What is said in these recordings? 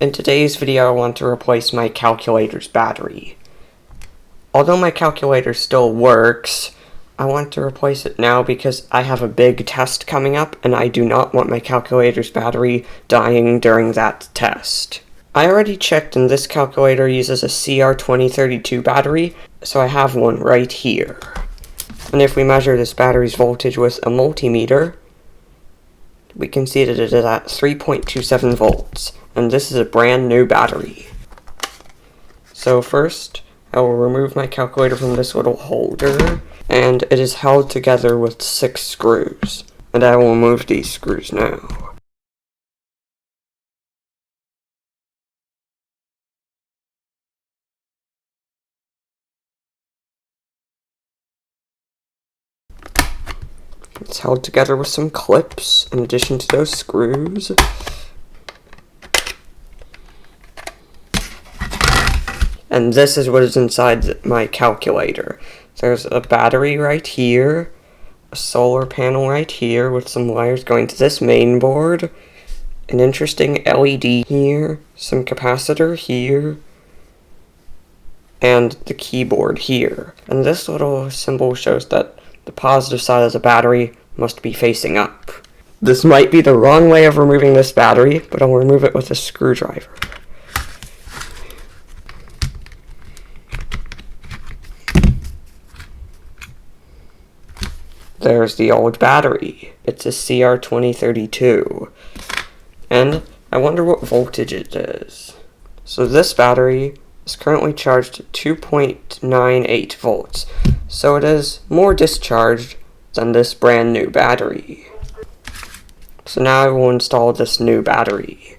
In today's video, I want to replace my calculator's battery. Although my calculator still works, I want to replace it now because I have a big test coming up and I do not want my calculator's battery dying during that test. I already checked and this calculator uses a CR2032 battery, so I have one right here. And if we measure this battery's voltage with a multimeter, we can see that it is at 3.27 volts, and this is a brand new battery. So first, I will remove my calculator from this little holder, and it is held together with 6 screws. And I will remove these screws now. It's held together with some clips in addition to those screws. And this is what is inside my calculator. There's a battery right here, a solar panel right here with some wires going to this main board, an interesting LED here, some capacitor here, and the keyboard here. And this little symbol shows that the positive side of the battery must be facing up. This might be the wrong way of removing this battery, but I'll remove it with a screwdriver. There's the old battery. It's a CR2032. And I wonder what voltage it is. So this battery is currently charged at 2.98 volts. So it is more discharged than this brand new battery. So now I will install this new battery.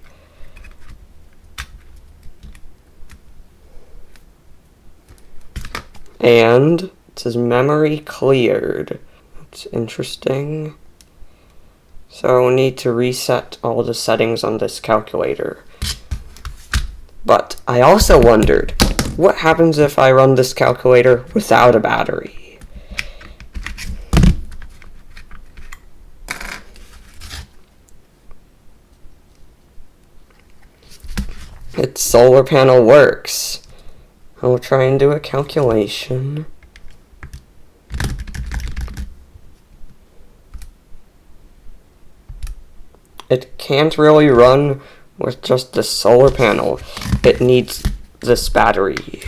And it says memory cleared. That's interesting. So I'll need to reset all the settings on this calculator. But I also wondered, what happens if I run this calculator without a battery? Its solar panel works. I'll try and do a calculation. It can't really run with just the solar panel. It needs this battery.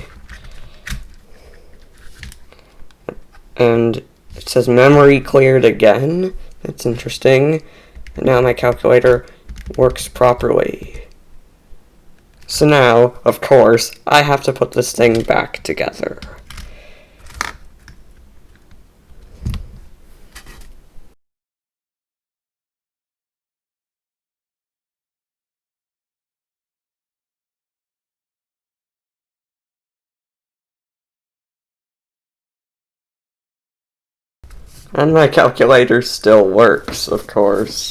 And it says memory cleared again. That's interesting. And now my calculator works properly. So now, of course, I have to put this thing back together. And my calculator still works, of course.